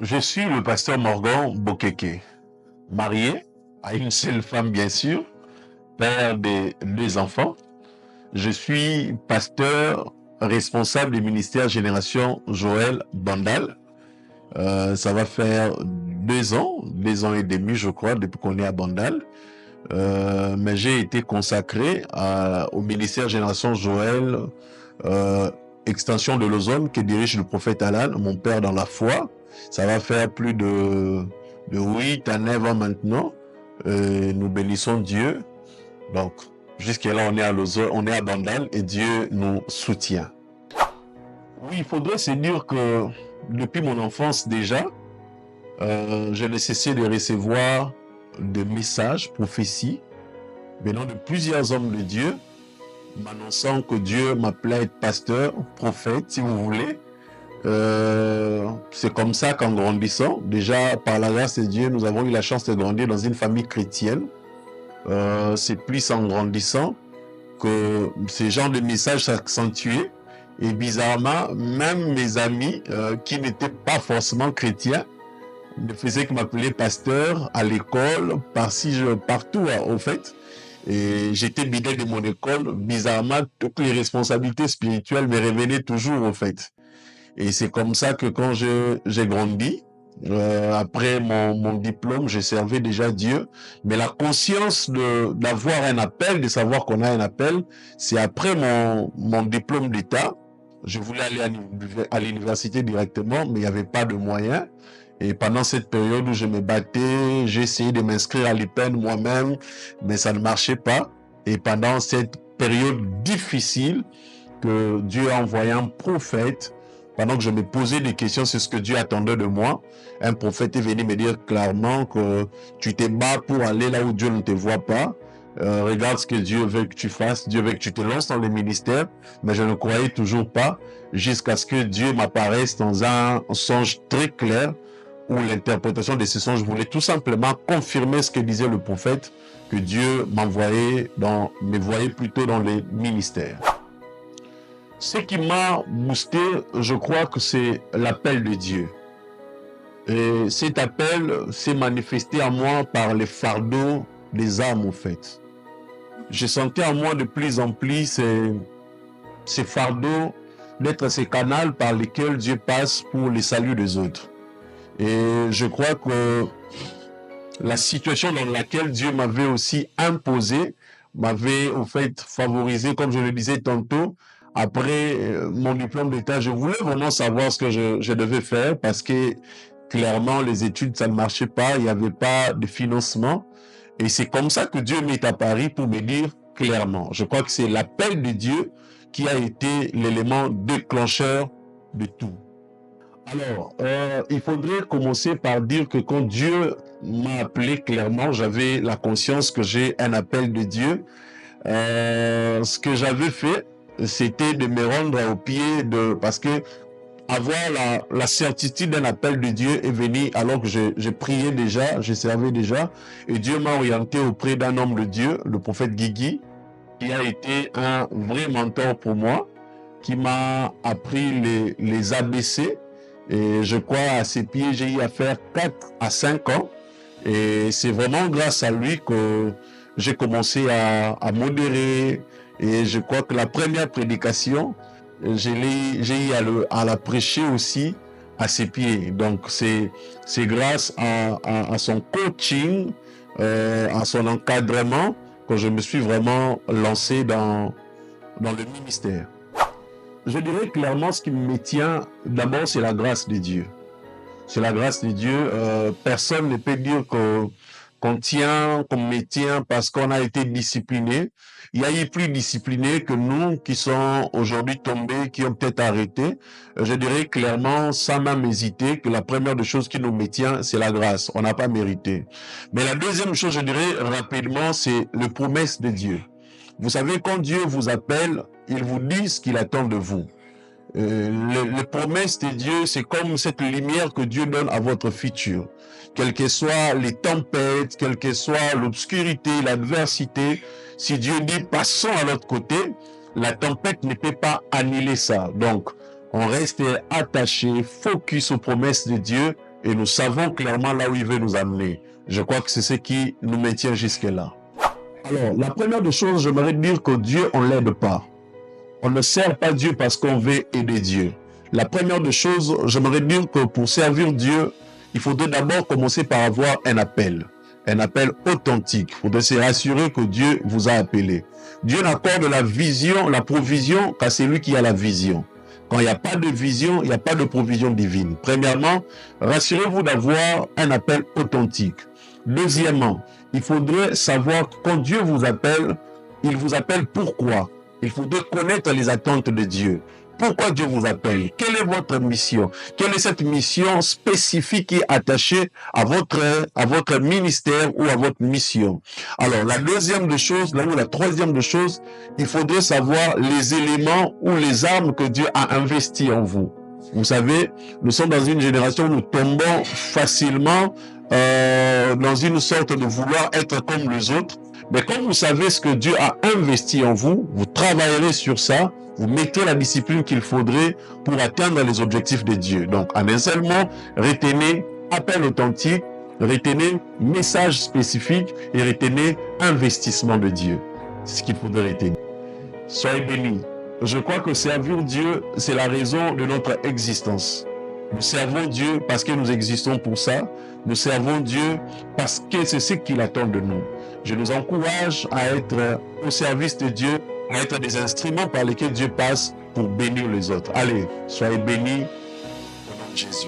Je suis le pasteur Morgan Bokeke, marié à une seule femme bien sûr, père de deux enfants. Je suis pasteur responsable du ministère Génération Joël Bandal. Ça va faire 2 ans et demi je crois, depuis qu'on est à Bandal. Mais j'ai été consacré au ministère Génération Joël, euh, extension de l'ozone que dirige le prophète Alan, mon père dans la foi. Ça va faire plus de 8 à 9 ans maintenant. Nous bénissons Dieu. Donc, jusqu'à là, on est à l'ozone, on est à Bandal et Dieu nous soutient. Oui, il faudrait se dire que depuis mon enfance déjà, je n'ai cessé de recevoir des messages, prophéties, venant de plusieurs hommes de Dieu, m'annonçant que Dieu m'appelait à être pasteur, prophète, si vous voulez. C'est comme ça qu'en grandissant, déjà par la grâce de Dieu, nous avons eu la chance de grandir dans une famille chrétienne. C'est plus en grandissant que ce genre de messages s'accentuaient. Et bizarrement, même mes amis qui n'étaient pas forcément chrétiens ne faisaient que m'appeler pasteur à l'école, partout au fait. Et j'étais bidet de mon école. Bizarrement, toutes les responsabilités spirituelles me revenaient toujours au fait. Et c'est comme ça que quand j'ai grandi, après mon diplôme, je servais déjà Dieu. Mais la conscience d'avoir un appel, de savoir qu'on a un appel, c'est après mon diplôme d'État. Je voulais aller à l'université directement, mais il n'y avait pas de moyens. Et pendant cette période où je me battais, j'ai essayé de m'inscrire à l'IPEN moi-même, mais ça ne marchait pas. Et pendant cette période difficile, que Dieu a envoyé un prophète, pendant que je me posais des questions sur ce que Dieu attendait de moi, un prophète est venu me dire clairement que tu te bats pour aller là où Dieu ne te voit pas. Regarde ce que Dieu veut que tu fasses. Dieu veut que tu te lances dans le ministère. Mais je ne croyais toujours pas jusqu'à ce que Dieu m'apparaisse dans un songe très clair où l'interprétation de ce songe voulait tout simplement confirmer ce que disait le prophète, que Dieu me voyait plutôt dans le ministère. Ce qui m'a boosté, je crois que c'est l'appel de Dieu. Et cet appel s'est manifesté en moi par les fardeaux des âmes, en fait. Je sentais en moi de plus en plus ces fardeaux d'être ces canaux par lesquels Dieu passe pour le salut des autres. Et je crois que la situation dans laquelle Dieu m'avait aussi imposé, m'avait en fait favorisé, comme je le disais tantôt, après mon diplôme d'État, je voulais vraiment savoir ce que je devais faire parce que clairement les études ça ne marchait pas, il n'y avait pas de financement et c'est comme ça que Dieu m'est apparu pour me dire clairement. Je crois que c'est l'appel de Dieu qui a été l'élément déclencheur de tout. Alors, il faudrait commencer par dire que quand Dieu m'a appelé clairement, j'avais la conscience que j'ai un appel de Dieu. Ce que j'avais fait, c'était de me rendre au pied parce que avoir la certitude d'un appel de Dieu est venu alors que je priais déjà, je servais déjà, et Dieu m'a orienté auprès d'un homme de Dieu, le prophète Guigui, qui a été un vrai mentor pour moi, qui m'a appris les ABC. Et je crois à ses pieds, j'ai eu à faire 4 à 5 ans. Et c'est vraiment grâce à lui que j'ai commencé à modérer. Et je crois que la première prédication, j'ai eu à la prêcher aussi à ses pieds. Donc c'est grâce à son coaching, à son encadrement, que je me suis vraiment lancé dans le ministère. Je dirais clairement ce qui me tient, d'abord c'est la grâce de Dieu. C'est la grâce de Dieu. Personne ne peut dire qu'on me tient parce qu'on a été discipliné. Il y a eu plus disciplinés que nous qui sont aujourd'hui tombés, qui ont peut-être arrêté. Je dirais clairement, sans même hésiter, que la première des choses qui nous maintient, c'est la grâce. On n'a pas mérité. Mais la deuxième chose, je dirais rapidement, c'est les promesses de Dieu. Vous savez, quand Dieu vous appelle, il vous dit ce qu'il attend de vous. Les promesses de Dieu, c'est comme cette lumière que Dieu donne à votre futur. Quelles que soient les tempêtes, quelle que soit l'obscurité, l'adversité, si Dieu dit passons à l'autre côté, la tempête ne peut pas annuler ça. Donc, on reste attaché, focus aux promesses de Dieu et nous savons clairement là où il veut nous amener. Je crois que c'est ce qui nous maintient jusque-là. Alors, la première des choses, j'aimerais dire que Dieu, on ne l'aide pas. On ne sert pas Dieu parce qu'on veut aider Dieu. La première des choses, j'aimerais dire que pour servir Dieu, il faudrait d'abord commencer par avoir un appel authentique. Il faudrait se rassurer que Dieu vous a appelé. Dieu n'accorde la vision, la provision qu'à celui qui a la vision. Quand il n'y a pas de vision, il n'y a pas de provision divine. Premièrement, rassurez-vous d'avoir un appel authentique. Deuxièmement, il faudrait savoir que quand Dieu vous appelle, il vous appelle pourquoi? Il faudrait connaître les attentes de Dieu. Pourquoi Dieu vous appelle? Quelle est votre mission? Quelle est cette mission spécifique qui est attachée à votre ministère ou à votre mission? Alors, la deuxième des choses, la troisième des choses, il faudrait savoir les éléments ou les armes que Dieu a investis en vous. Vous savez, nous sommes dans une génération où nous tombons facilement dans une sorte de vouloir être comme les autres. Mais quand vous savez ce que Dieu a investi en vous, vous travaillerez sur ça, vous mettez la discipline qu'il faudrait pour atteindre les objectifs de Dieu. Donc, en un seul mot, retenez appel authentique, retenez message spécifique et retenez investissement de Dieu. C'est ce qu'il faudrait retenir. Soyez bénis. Je crois que servir Dieu, c'est la raison de notre existence. Nous servons Dieu parce que nous existons pour ça. Nous servons Dieu parce que c'est ce qu'il attend de nous. Je nous encourage à être au service de Dieu, à être des instruments par lesquels Dieu passe pour bénir les autres. Allez, soyez bénis au nom de Jésus.